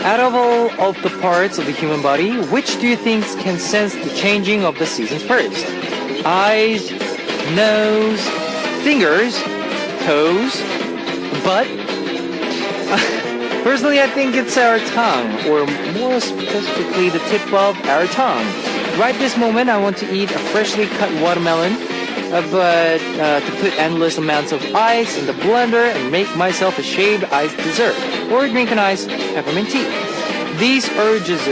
Out of all of the parts of the human body, which do you think can sense the changing of the seasons first? Eyes, nose, fingers, toes, butt? Personally, I think it's our tongue, or more specifically, the tip of our tongue. Right this moment, I want to eat a freshly cut watermelon, but to put endless amounts of ice in the blender and make myself a shaved ice dessert, or drink an iced peppermint tea. These urges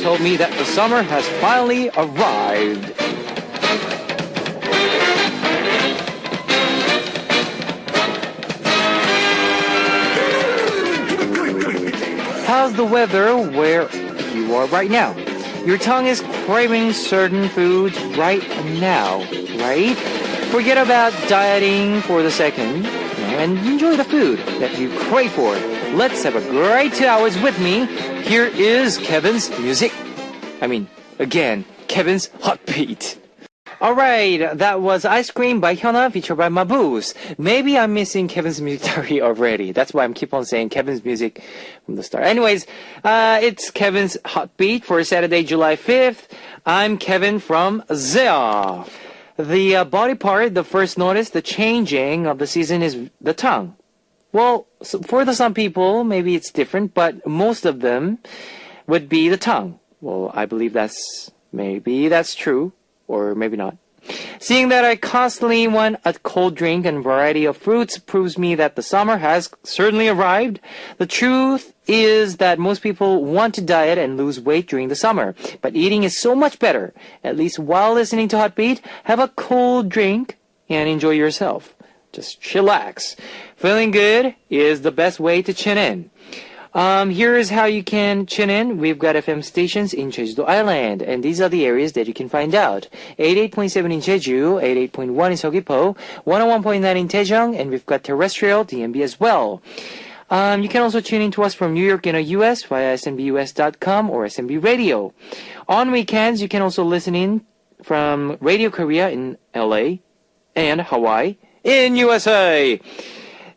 told me that the summer has finally arrived. How's the weather where you are right now? Your tongue is craving certain foods right now, right? Forget about dieting for the second and enjoy the food that you crave for. Let's have a great 2 hours with me. Here is Kevin's music. Again, Kevin's Heartbeat. Alright, that was Ice Cream by Hyuna featured by Mabuse. Maybe I'm missing Kevin's music theory already. That's why I'm keep on saying Kevin's music from the start. Anyways, it's Kevin's Heartbeat for Saturday, July 5th. I'm Kevin from Zea. The body part, the first notice, the changing of the season is the tongue. Well, for some people, maybe it's different, but most of them would be the tongue. Well, I believe that's true. Or maybe not. Seeing that I constantly want a cold drink and variety of fruits proves me that the summer has certainly arrived. The truth is that most people want to diet and lose weight during the summer, but eating is so much better. At least while listening to Heartbeat, have a cold drink and enjoy yourself. Just chillax. Feeling good is the best way to tune in. Here is how you can tune in. We've got FM stations in Jeju-do Island, and these are the areas that you can find out. 88.7 in Jeju, 88.1 in Seogwipo, 101.9 in Daejeong, and we've got terrestrial DMB as well. You can also tune in to us from New York in the US via snbus.com or SNB Radio. On weekends, you can also listen in from Radio Korea in LA and Hawaii in USA.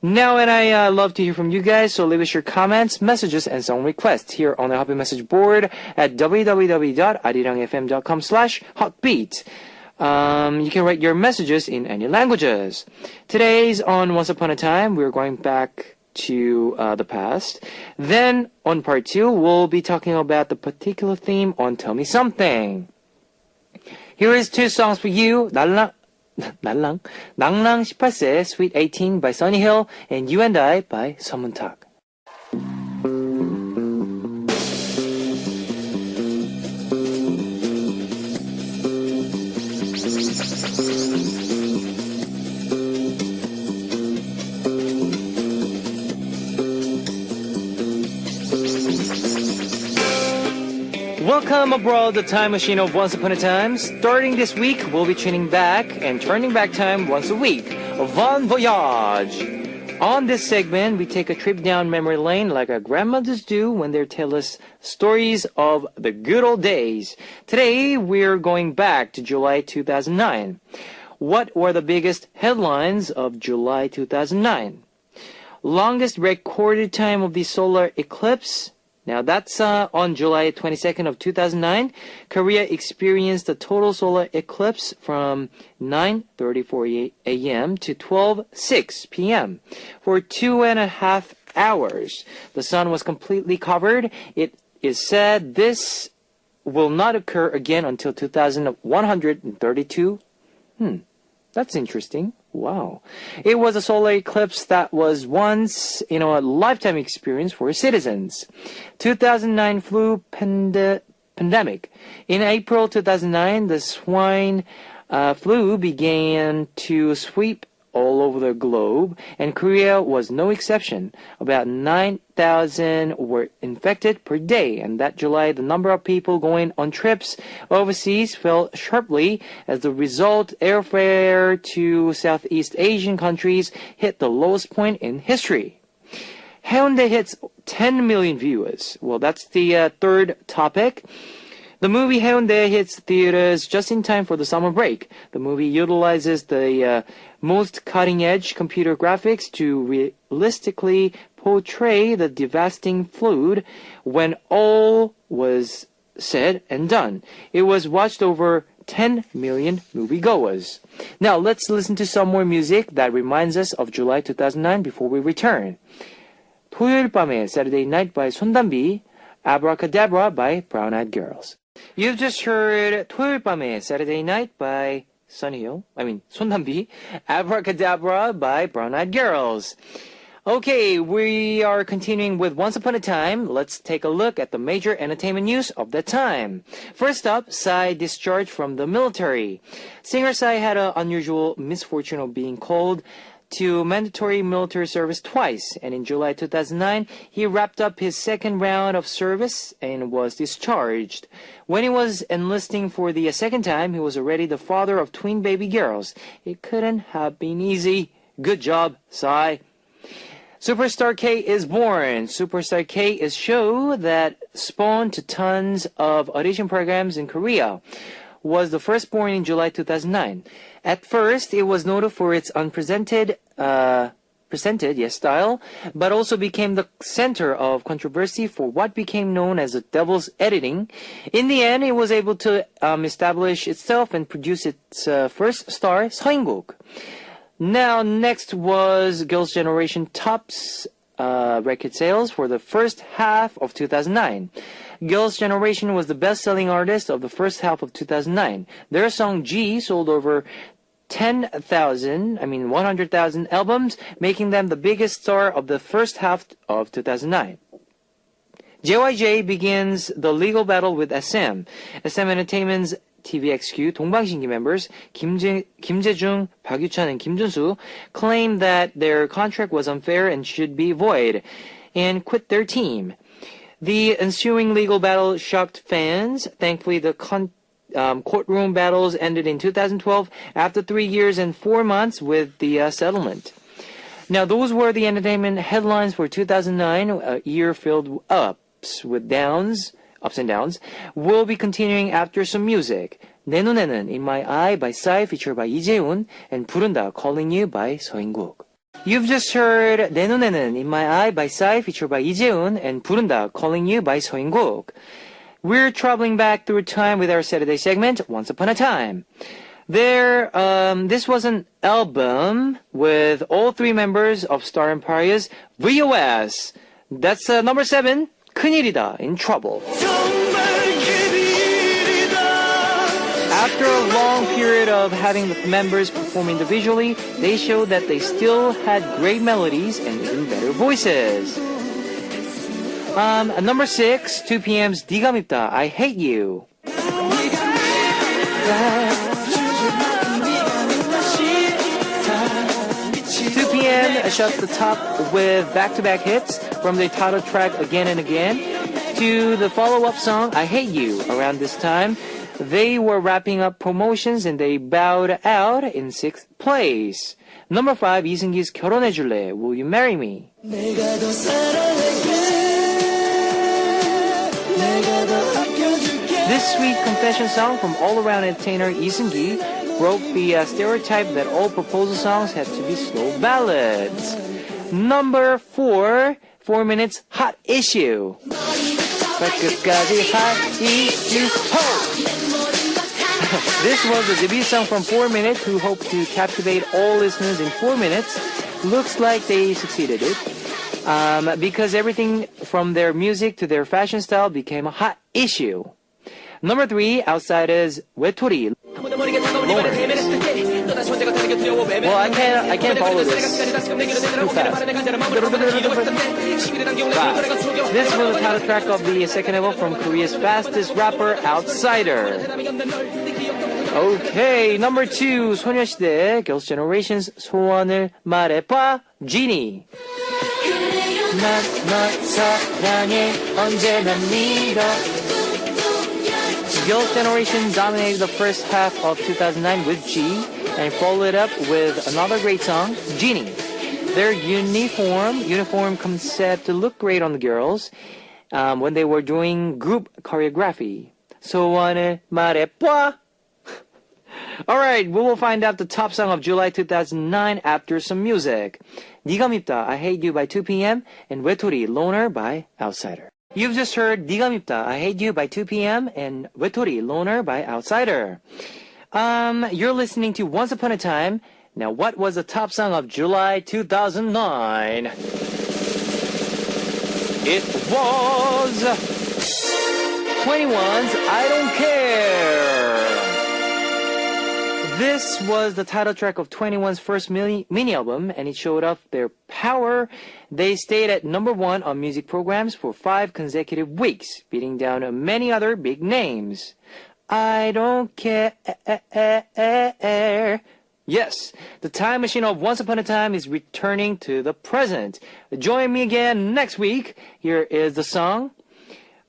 Now, and I love to hear from you guys, so leave us your comments, messages, and song requests here on the Happy Message board at www.arirangfm.com/heartbeat. You can write your messages in any languages. Today's on Once Upon a Time, we're going back to the past. Then, on part 2, we'll be talking about the particular theme on Tell Me Something. Here is 2 songs for you, 낭랑 18세, Sweet 18 by Sunny Hill, and You and I by Seonmuntak. Welcome aboard the time machine of Once Upon a Time. Starting this week, we'll be tuning back and turning back time once a week. Bon voyage! On this segment, we take a trip down memory lane like our grandmothers do when they tell us stories of the good old days. Today, we're going back to July 2009. What were the biggest headlines of July 2009? Longest recorded time of the solar eclipse? Now that's on July 22nd of 2009. Korea experienced a total solar eclipse from 9:34 a.m. to 12:06 p.m. for 2.5 hours. The sun was completely covered. It is said this will not occur again until 2132. That's interesting. Wow. It was a solar eclipse that was once, a lifetime experience for citizens. 2009 flu pandemic. In April 2009, the swine flu began to sweep all over the globe, and Korea was no exception. About 9,000 were infected per day, and that July, the number of people going on trips overseas fell sharply. As a result, airfare to Southeast Asian countries hit the lowest point in history. Haeundae hits 10 million viewers. Well, that's the third topic. The movie Haeundae hits theaters just in time for the summer break. The movie utilizes the most cutting-edge computer graphics to realistically portray the devastating flood when all was said and done. It was watched over 10 million moviegoers. Now let's listen to some more music that reminds us of July 2009 before we return. 토요일 밤에 Saturday Night by 손담비, Abracadabra by Brown Eyed Girls. You've just heard 토요일 밤에 Saturday Night by 손담비, Abracadabra by Brown Eyed Girls. Okay, we are continuing with Once Upon a Time. Let's take a look at the major entertainment news of that time. First up, Psy discharged from the military. Singer Psy had an unusual misfortune of being called to mandatory military service twice, and in July 2009, he wrapped up his second round of service and was discharged. When he was enlisting for the second time, he was already the father of twin baby girls. It couldn't have been easy. Good job, Psy. Superstar K is born. Superstar K is a show that spawned to tons of audition programs in Korea. Was the first born in July 2009. At first, it was noted for its unpresented style, but also became the center of controversy for what became known as the devil's editing. In the end, it was able to establish itself and produce its first star, 서인국. Now, next was Girls' Generation Top's record sales for the first half of 2009. Girls' Generation was the best-selling artist of the first half of 2009. Their song G sold over 100,000 albums, making them the biggest star of the first half of 2009. JYJ begins the legal battle with SM. SM Entertainment's TVXQ 동방신기 members 김재중, 박유찬, and Kim Junsu claimed that their contract was unfair and should be void, and quit their team. The ensuing legal battle shocked fans. Thankfully, the courtroom battles ended in 2012 after 3 years and 4 months with the settlement. Now, those were the entertainment headlines for 2009, a year filled with ups and downs. We'll be continuing after some music. 내 눈에는 In My Eye by Psy featured by 이재훈 and 부른다 Calling You by 서인국. You've just heard 내 눈에는 In My Eye by Psy featured by 이재훈 and 부른다 Calling You by 서인국. We're traveling back through time with our Saturday segment, Once Upon a Time. This was an album with all three members of Star Emporia's VOS. That's number 7. 큰일이다, In Trouble. After a long period of having the members perform individually, they showed that they still had great melodies and even better voices. Number 6, 2PM's 네가 밉다, I Hate You. 2PM shut the top with back-to-back hits from their title track Again and Again to the follow-up song I Hate You. Around this time, they were wrapping up promotions and they bowed out in 6th place. Number 5, 이승기's 결혼해줄래, Will You Marry Me? This sweet confession song from all-around entertainer 이승기 broke the stereotype that all proposal songs had to be slow ballads. Number 4, 4 Minutes Hot Issue. 끝까지 hot issue, ho! This was the debut song from 4 Minutes, who hoped to captivate all listeners in 4 minutes. Looks like they succeeded it. Because everything from their music to their fashion style became a hot issue. Number 3, Outsiders 외톨이. Well, I can't follow this too fast. This was the title track of the second album from Korea's fastest rapper, Outsider. Okay, number 2, 소녀시대 Girls' Generation's 소원을 말해봐, Genie. 난 널 사랑해 언제나 믿어. Girls' Generation dominated the first half of 2009 with G and followed it up with another great song, Genie. Their uniform concept looked great on the girls when they were doing group choreography. 소원을 말해봐. Alright, we will find out the top song of July 2009 after some music. 네가 밉다, I Hate You by 2PM, and 외톨이, Loner by Outsider. You've just heard 네가 밉다, I Hate You by 2PM, and 외톨이, Loner by Outsider. You're listening to Once Upon a Time. Now, what was the top song of July 2009? It was 21's I Don't Care. This was the title track of 21's first mini album, and it showed off their power. They stayed at number 1 on music programs for 5 consecutive weeks, beating down many other big names. I don't care. Yes, the time machine of Once Upon a Time is returning to the present. Join me again next week. Here is the song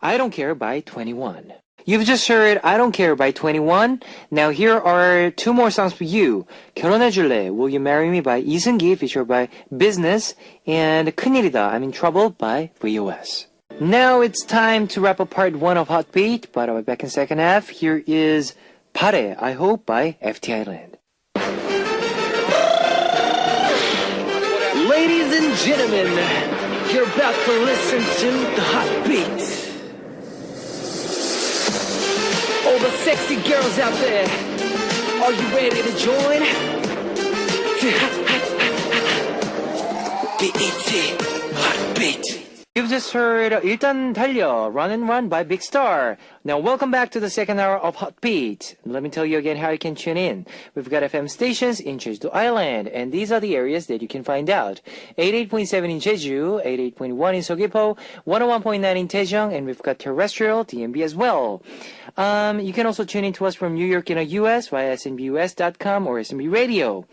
I Don't Care by 21. You've just heard I Don't Care by 21. Now here are 2 more songs for you. 결혼해줄래, Will You Marry Me by 이승기, featured by Business, and 큰일이다, I'm in Trouble by VOS. Now it's time to wrap up part 1 of Hot Beat, but I'll be back in second half. Here is 바래, I Hope by FT Island. Ladies and gentlemen, you're about to listen to the Hot Beat. All the sexy girls out there, are you ready to join? BET Hot Beat. You've just heard 일단 달려, Run and Run by Big Star. Now welcome back to the second hour of Hot Beat. Let me tell you again how you can tune in. We've got FM stations in Jeju Island, and these are the areas that you can find out. 88.7 in Jeju, 88.1 in Seogwipo, 101.9 in Daejeong, and we've got terrestrial DMB as well. You can also tune in to us from New York in the US via snbus.com or SNB Radio.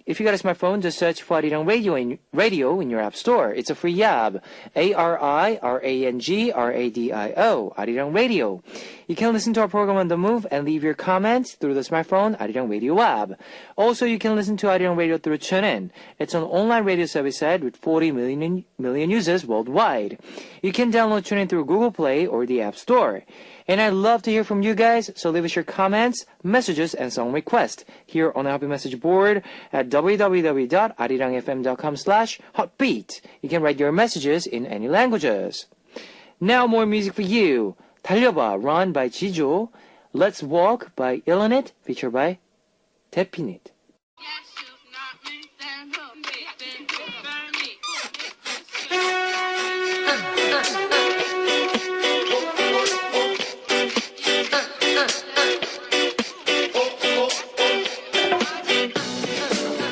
If you got a smartphone, just search for Arirang Radio in your app store. It's a free app. ARIRANGRADIO. Arirang Radio. You can listen to our program on the move and leave your comments through the smartphone Arirang Radio app. Also, you can listen to Arirang Radio through TuneIn. It's an online radio service site with 40 million users worldwide. You can download TuneIn through Google Play or the App Store. And I'd love to hear from you guys, so leave us your comments, messages, and song requests here on the Happy Message board at www.arirangfm.com/hotbeat. You can write your messages in any languages. Now more music for you. 달려봐, Run by Jijo. Let's Walk by Illonit, featured by Tepinit.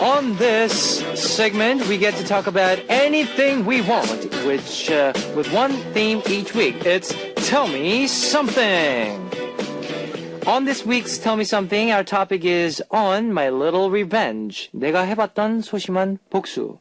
On this segment, we get to talk about anything we want, which with one theme each week. It's Tell Me Something. On this week's Tell Me Something, our topic is on my little revenge. 내가 해봤던 소심한 복수.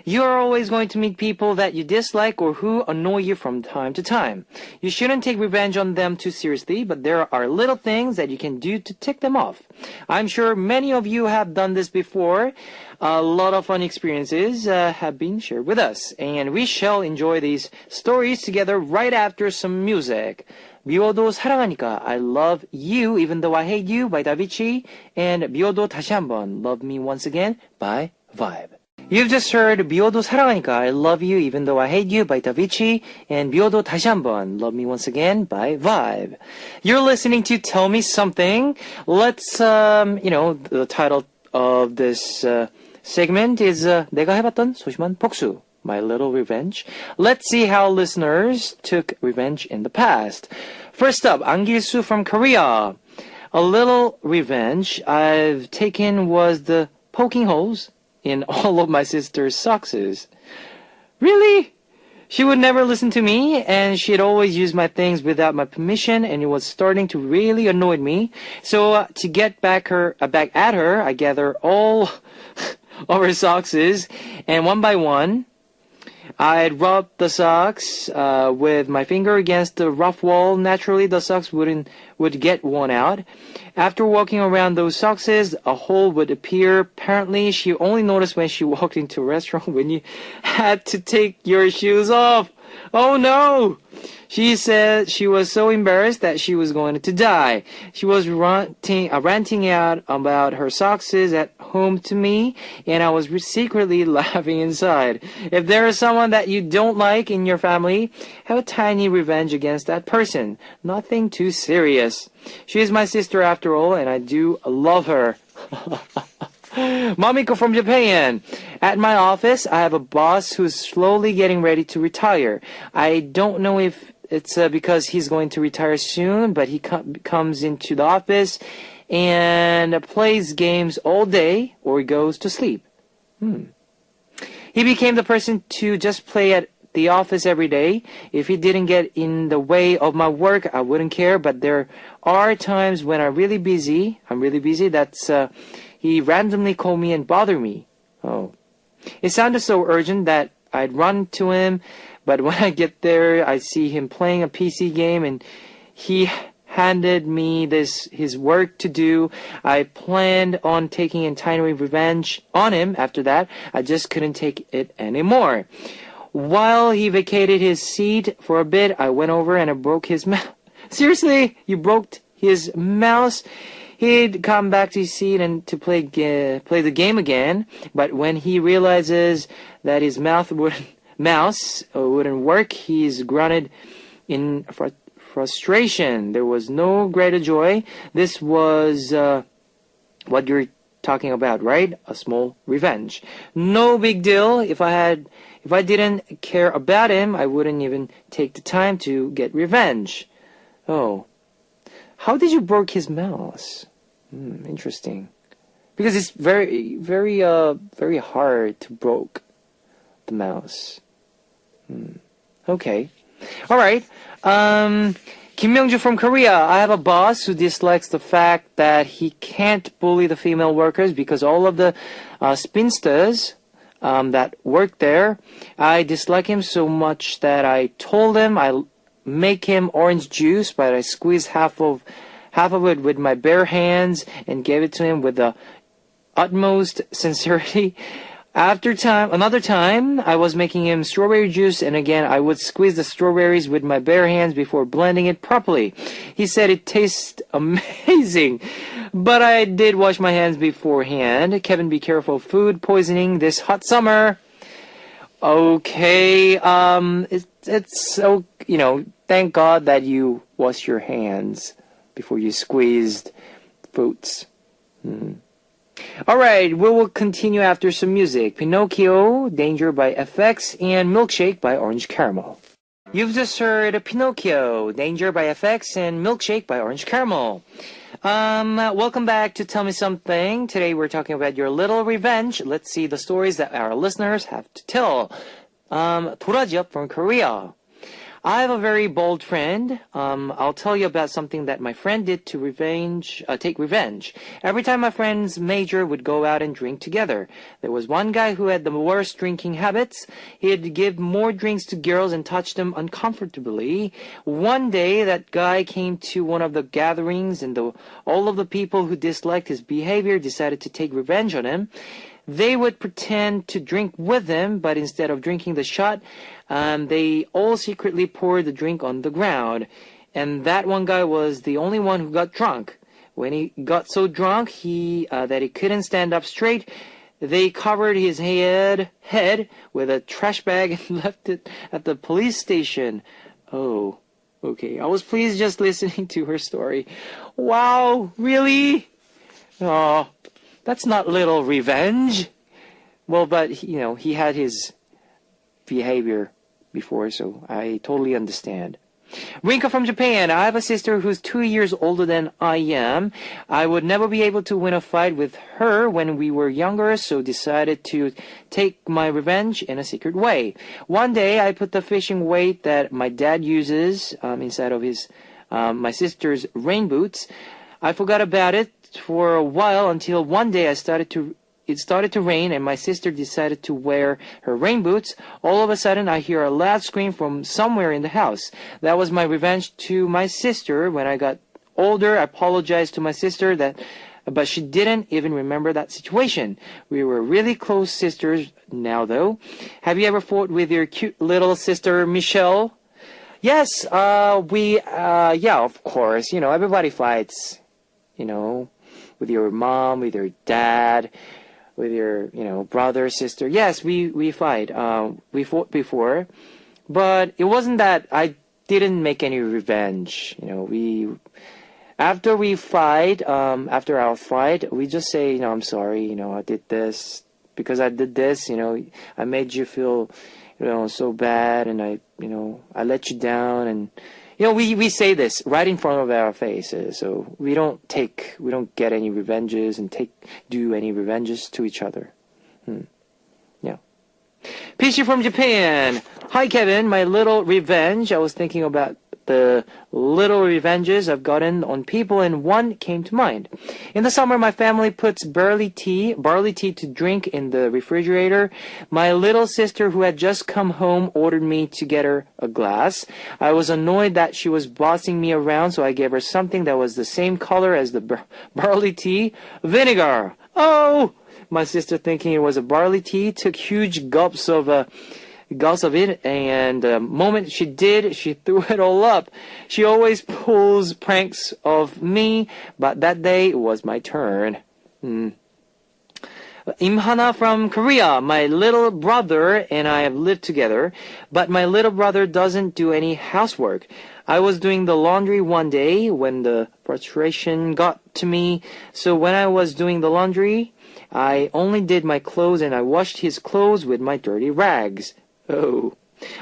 You are always going to meet people that you dislike or who annoy you from time to time. You shouldn't take revenge on them too seriously, but there are little things that you can do to tick them off. I'm sure many of you have done this before. A lot of fun experiences have been shared with us, and we shall enjoy these stories together right after some music. 미워도 사랑하니까 I Love You Even Though I Hate You by Davichi, and 미워도 다시 한번 Love Me Once Again by Vibe. You've just heard 미워도 사랑하니까 I Love You Even Though I Hate You by Davichi, and 미워도 다시 한번 Love Me Once Again by Vibe. You're listening to Tell Me Something. Let's, the title of this segment is 내가 해봤던 소심한 복수. My Little Revenge. Let's see how listeners took revenge in the past. First up, Angil-su from Korea. A little revenge I've taken was the poking holes in all of my sister's socks. Really? She would never listen to me, and she'd always use my things without my permission, and it was starting to really annoy me. So to get back at her, I gathered all of her socks, and one by one, I'd rub the socks with my finger against the rough wall. Naturally, the socks would get worn out. After walking around those socks, a hole would appear. Apparently, she only noticed when she walked into a restaurant when you had to take your shoes off. Oh no! She said she was so embarrassed that she was going to die. She was ranting out about her success at home to me, and I was secretly laughing inside. If there is someone that you don't like in your family, have a tiny revenge against that person. Nothing too serious. She is my sister after all, and I do love her. Mamiko from Japan. At my office, I have a boss who's slowly getting ready to retire. I don't know if it's because he's going to retire soon, but he comes into the office and plays games all day or he goes to sleep. He became the person to just play at the office every day. If he didn't get in the way of my work, I wouldn't care, but there are times when I'm really busy, that's he randomly call me and bother me. Oh. It sounded so urgent that I'd run to him, but when I get there, I see him playing a PC game and he handed me his work to do. I planned on taking entirely revenge on him after that. I just couldn't take it anymore. While he vacated his seat for a bit, I went over and I broke his mouse. Seriously? You broke his mouse? He'd come back to his seat and to play the game again, but when he realizes that his mouse wouldn't work, he's grunted in frustration. There was no greater joy. This was what you're talking about, right? A small revenge. No big deal. If I didn't care about him, I wouldn't even take the time to get revenge. Oh. How did you break his mouse? Interesting. Because it's very, very, very hard to break the mouse. Okay. All right. Kim Myung-ju from Korea. I have a boss who dislikes the fact that he can't bully the female workers because all of the spinsters that work there, I dislike him so much that I told him I make him orange juice, but I squeeze half of it with my bare hands and gave it to him with the utmost sincerity. Another time, I was making him strawberry juice, and again, I would squeeze the strawberries with my bare hands before blending it properly. He said it tastes amazing, but I did wash my hands beforehand. Kevin, be careful of food poisoning this hot summer. Okay, it's so, thank God that you wash your hands before you squeezed fruits. Alright, we will continue after some music. Pinocchio, Danger by FX, and Milkshake by Orange Caramel. You've just heard Pinocchio, Danger by FX, and Milkshake by Orange Caramel. Welcome back to Tell Me Something. Today we're talking about your little revenge. Let's see the stories that our listeners have to tell. Dorajiop from Korea. I have a very bold friend. I'll tell you about something that my friend did to take revenge. Every time my friend's major would go out and drink together. There was one guy who had the worst drinking habits. He'd give more drinks to girls and touch them uncomfortably. One day, that guy came to one of the gatherings and all of the people who disliked his behavior decided to take revenge on him. They would pretend to drink with him, but instead of drinking the shot, they all secretly poured the drink on the ground. And that one guy was the only one who got drunk. When he got so drunk that he couldn't stand up straight, they covered his head with a trash bag and left it at the police station. Oh, okay. I was pleased just listening to her story. Wow, really? Oh, that's not little revenge. Well, but, he had his behavior before, so I totally understand. Rinka from Japan. I have a sister who's 2 years older than I am. I would never be able to win a fight with her when we were younger, so decided to take my revenge in a secret way. One day, I put the fishing weight that my dad uses inside of my sister's rain boots. I forgot about it for a while until one day it started to rain and my sister decided to wear her rain boots. All of a sudden, I hear a loud scream from somewhere in the house. That was my revenge to my sister. When I got older, I apologized to my sister but she didn't even remember that situation. We were really close sisters now, though. Have you ever fought with your cute little sister, Michelle? Yes, yeah, of course. Everybody fights, with your mom, with your dad, with your, brother, sister. Yes, we fight. We fought before, but it wasn't that I didn't make any revenge. After we fight, after our fight, we just say, I'm sorry, I did this because I did this, I made you feel, so bad, and I let you down, and we say this right in front of our faces, so we don't get any revenges and do any revenges to each other. Yeah. Pishi from Japan. Hi Kevin, my little revenge. I was thinking about the little revenges I've gotten on people, and one came to mind. In the summer, my family puts barley tea to drink in the refrigerator. My little sister, who had just come home, ordered me to get her a glass. I was annoyed that she was bossing me around, so I gave her something that was the same color as the barley tea. Vinegar! Oh! My sister, thinking it was a barley tea, took huge gulps of it, and the moment she did, she threw it all up. She always pulls pranks of me, but that day it was my turn. Imhana from Korea. My little brother and I have lived together, but my little brother doesn't do any housework. I was doing the laundry one day when the frustration got to me, so when I was doing the laundry, I only did my clothes and I washed his clothes with my dirty rags. Oh,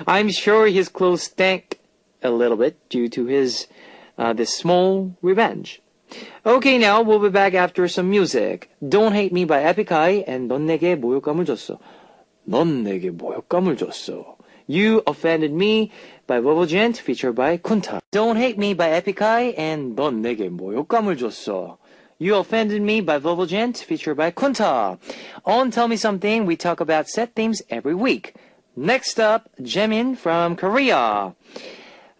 I'm sure his clothes stank a little bit due to this small revenge. Okay, now we'll be back after some music. Don't Hate Me by Epic High and 넌 내게 모욕감을 줬어. 넌 내게 모욕감을 줬어. You Offended Me by Vovogent featured by Kunta. Don't Hate Me by Epic High and 넌 내게 모욕감을 줬어. You Offended Me by Vovogent featured by Kunta. On Tell Me Something, we talk about set themes every week. Next up, Jaemin from Korea.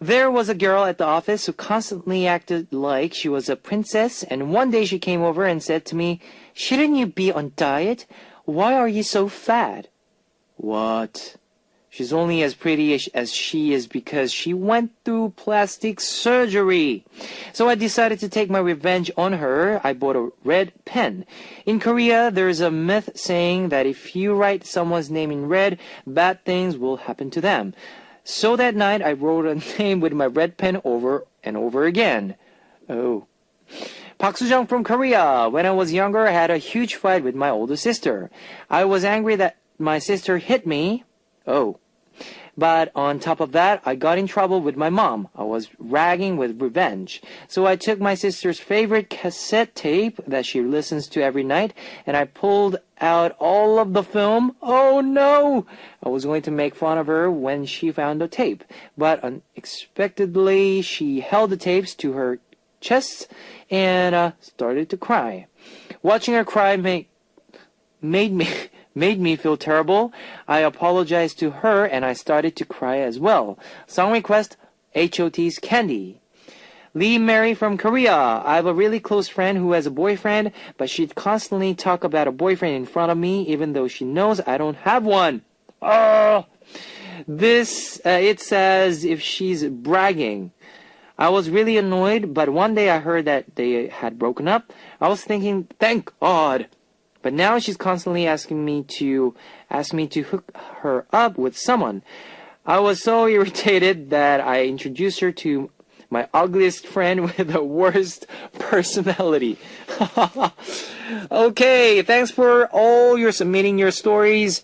There was a girl at the office who constantly acted like she was a princess, and one day she came over and said to me, "Shouldn't you be on diet? Why are you so fat?" What? She's only as pretty as she is because she went through plastic surgery. So I decided to take my revenge on her. I bought a red pen. In Korea, there's a myth saying that if you write someone's name in red, bad things will happen to them. So that night, I wrote a name with my red pen over and over again. Oh. Park Soo-jung from Korea. When I was younger, I had a huge fight with my older sister. I was angry that my sister hit me. Oh. But on top of that, I got in trouble with my mom. I was ragging with revenge. So I took my sister's favorite cassette tape that she listens to every night, and I pulled out all of the film. Oh no! I was going to make fun of her when she found the tape. But unexpectedly, she held the tapes to her chest and started to cry. Watching her cry made me feel terrible. I apologized to her and I started to cry as well. Song request, H.O.T's Candy. Lee Mary from Korea. I have a really close friend who has a boyfriend, but she'd constantly talk about a boyfriend in front of me even though she knows I don't have one. Oh, it's as if she's bragging. I was really annoyed, but one day I heard that they had broken up. I was thinking, thank God. But now she's constantly asking me to hook her up with someone. I was so irritated that I introduced her to my ugliest friend with the worst personality. Okay, thanks for all your submitting your stories.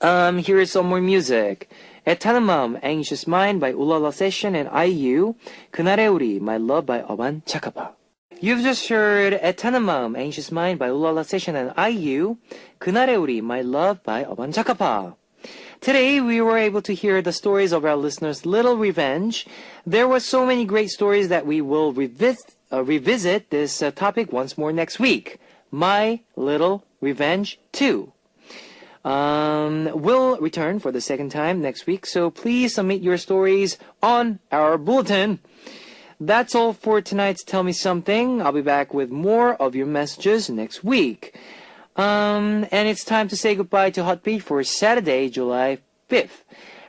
Here is some more music. 애타는 마음, Anxious Mind by Ulala Session and IU. 그날의 우리, My Love by 어반 자카파. You've just heard 애타는 마음, Anxious Mind by Ulala Session and IU. 그날의 우리, My Love by 어반 자카파. Today, we were able to hear the stories of our listeners' little revenge. There were so many great stories that we will revisit this topic once more next week. My Little Revenge 2. We'll return for the second time next week, so please submit your stories on our bulletin. that's all for tonight's Tell Me Something. I'll be back with more of your messages next week. And it's time to say goodbye to Hotbeat for Saturday, July 5th.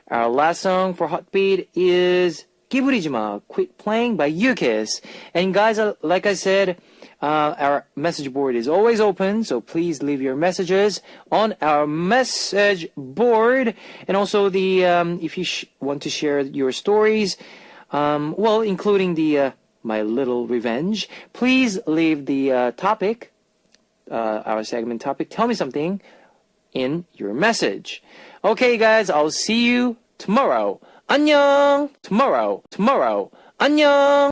Our last song for Hotbeat is 기부리지마, Quit Playing by UKISS. And guys, like I said, our message board is always open, so please leave your messages on our message board. And also, if you want to share your stories, including the My Little Revenge, please leave the topic, our segment topic, Tell Me Something, in your message. Okay, guys, I'll see you tomorrow. 안녕! Tomorrow. 안녕!